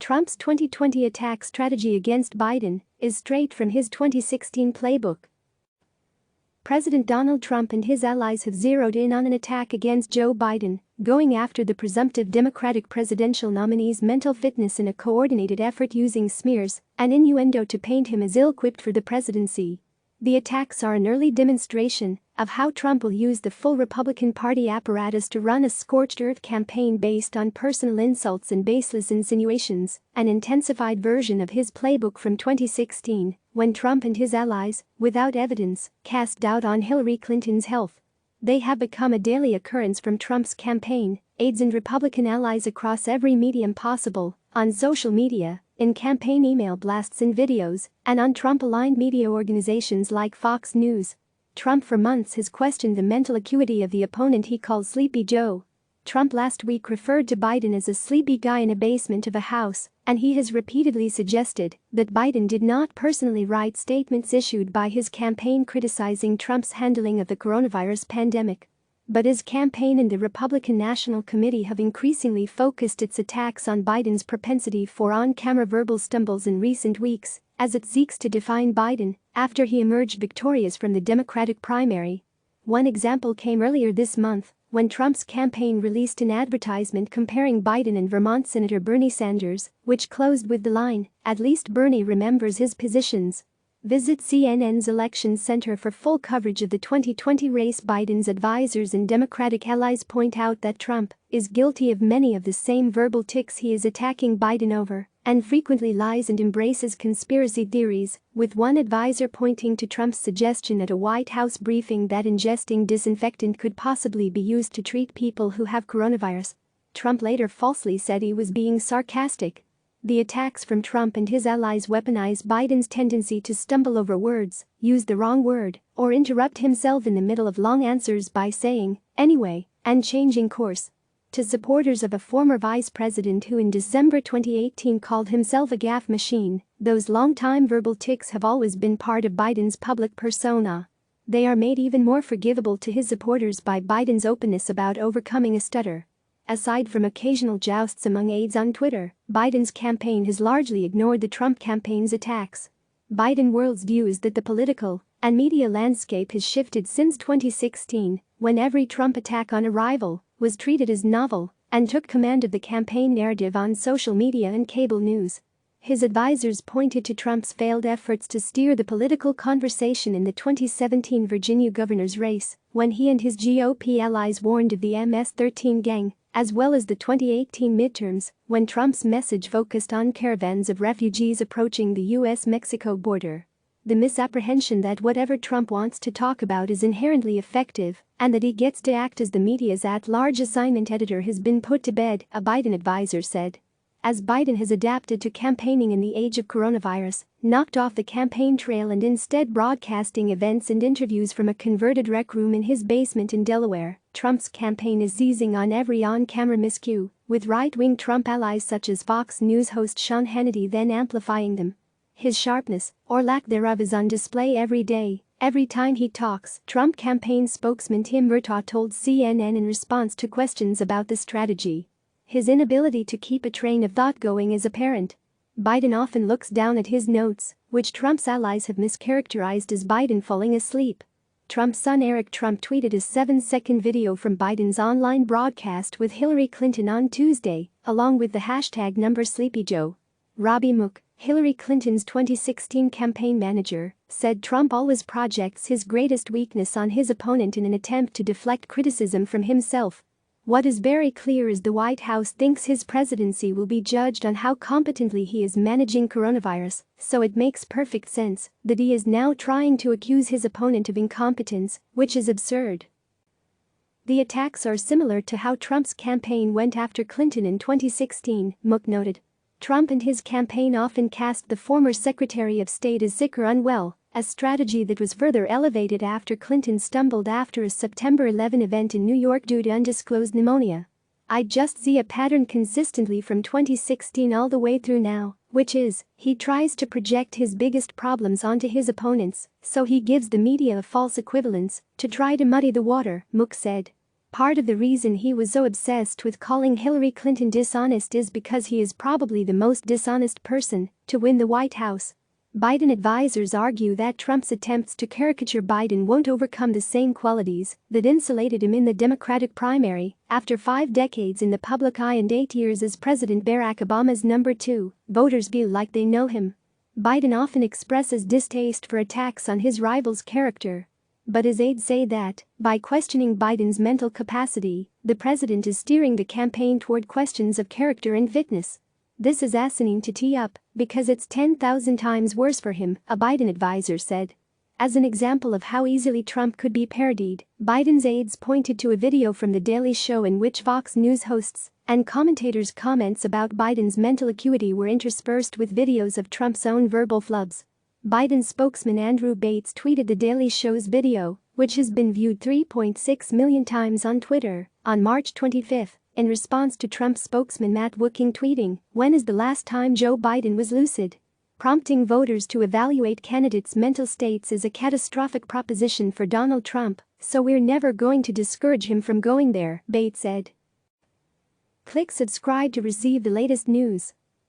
Trump's 2020 attack strategy against Biden is straight from his 2016 playbook. President Donald Trump and his allies have zeroed in on an attack against Joe Biden, going after the presumptive Democratic presidential nominee's mental fitness in a coordinated effort using smears and innuendo to paint him as ill-quipped for the presidency. The attacks are an early demonstration of how Trump will use the full Republican Party apparatus to run a scorched earth campaign based on personal insults and baseless insinuations, an intensified version of his playbook from 2016, when Trump and his allies, without evidence, cast doubt on Hillary Clinton's health. They have become a daily occurrence from Trump's campaign, aides and Republican allies across every medium possible, on social media, in campaign email blasts and videos, and on Trump-aligned media organizations like Fox News. Trump for months has questioned the mental acuity of the opponent he calls Sleepy Joe. Trump last week referred to Biden as a sleepy guy in a basement of a house, and he has repeatedly suggested that Biden did not personally write statements issued by his campaign criticizing Trump's handling of the coronavirus pandemic. But his campaign and the Republican National Committee have increasingly focused its attacks on Biden's propensity for on-camera verbal stumbles in recent weeks, as it seeks to define Biden after he emerged victorious from the Democratic primary. One example came earlier this month, when Trump's campaign released an advertisement comparing Biden and Vermont Senator Bernie Sanders, which closed with the line, "At least Bernie remembers his positions." Visit CNN's Elections Center for full coverage of the 2020 race. Biden's advisors and Democratic allies point out that Trump is guilty of many of the same verbal tics he is attacking Biden over, and frequently lies and embraces conspiracy theories, with one advisor pointing to Trump's suggestion at a White House briefing that ingesting disinfectant could possibly be used to treat people who have coronavirus. Trump later falsely said he was being sarcastic. The attacks from Trump and his allies weaponize Biden's tendency to stumble over words, use the wrong word, or interrupt himself in the middle of long answers by saying, "anyway," and changing course. To supporters of a former vice president who in December 2018 called himself a gaffe machine, those long-time verbal tics have always been part of Biden's public persona. They are made even more forgivable to his supporters by Biden's openness about overcoming a stutter. Aside from occasional jousts among aides on Twitter, Biden's campaign has largely ignored the Trump campaign's attacks. Biden world's view is that the political and media landscape has shifted since 2016, when every Trump attack on a rival was treated as novel and took command of the campaign narrative on social media and cable news. His advisors pointed to Trump's failed efforts to steer the political conversation in the 2017 Virginia governor's race, when he and his GOP allies warned of the MS-13 gang, as well as the 2018 midterms, when Trump's message focused on caravans of refugees approaching the US-Mexico border. The misapprehension that whatever Trump wants to talk about is inherently effective and that he gets to act as the media's at-large assignment editor has been put to bed, a Biden advisor said. As Biden has adapted to campaigning in the age of coronavirus, knocked off the campaign trail and instead broadcasting events and interviews from a converted rec room in his basement in Delaware, Trump's campaign is seizing on every on-camera miscue, with right-wing Trump allies such as Fox News host Sean Hannity then amplifying them. His sharpness, or lack thereof, is on display every day, every time he talks, Trump campaign spokesman Tim Murtaugh told CNN in response to questions about the strategy. His inability to keep a train of thought going is apparent. Biden often looks down at his notes, which Trump's allies have mischaracterized as Biden falling asleep. Trump's son Eric Trump tweeted a 7-second video from Biden's online broadcast with Hillary Clinton on Tuesday, along with the hashtag #SleepyJoe. Robbie Mook, Hillary Clinton's 2016 campaign manager, said Trump always projects his greatest weakness on his opponent in an attempt to deflect criticism from himself. What is very clear is the White House thinks his presidency will be judged on how competently he is managing coronavirus, so it makes perfect sense that he is now trying to accuse his opponent of incompetence, which is absurd. The attacks are similar to how Trump's campaign went after Clinton in 2016, Mook noted. Trump and his campaign often cast the former Secretary of State as sick or unwell, a strategy that was further elevated after Clinton stumbled after a September 11 event in New York due to undisclosed pneumonia. "I just see a pattern consistently from 2016 all the way through now, which is, he tries to project his biggest problems onto his opponents, so he gives the media a false equivalence to try to muddy the water," Mook said. Part of the reason he was so obsessed with calling Hillary Clinton dishonest is because he is probably the most dishonest person to win the White House. Biden advisors argue that Trump's attempts to caricature Biden won't overcome the same qualities that insulated him in the Democratic primary. After 5 decades in the public eye and 8 years as President Barack Obama's number 2, voters feel like they know him. Biden often expresses distaste for attacks on his rival's character. But his aides say that, by questioning Biden's mental capacity, the president is steering the campaign toward questions of character and fitness. This is asinine to tee up, because it's 10,000 times worse for him, a Biden advisor said. As an example of how easily Trump could be parodied, Biden's aides pointed to a video from The Daily Show in which Fox News hosts and commentators' comments about Biden's mental acuity were interspersed with videos of Trump's own verbal flubs. Biden spokesman Andrew Bates tweeted The Daily Show's video, which has been viewed 3.6 million times on Twitter, on March 25, in response to Trump spokesman Matt Wooking tweeting, "When is the last time Joe Biden was lucid?" Prompting voters to evaluate candidates' mental states is a catastrophic proposition for Donald Trump, so we're never going to discourage him from going there, Bates said. Click subscribe to receive the latest news.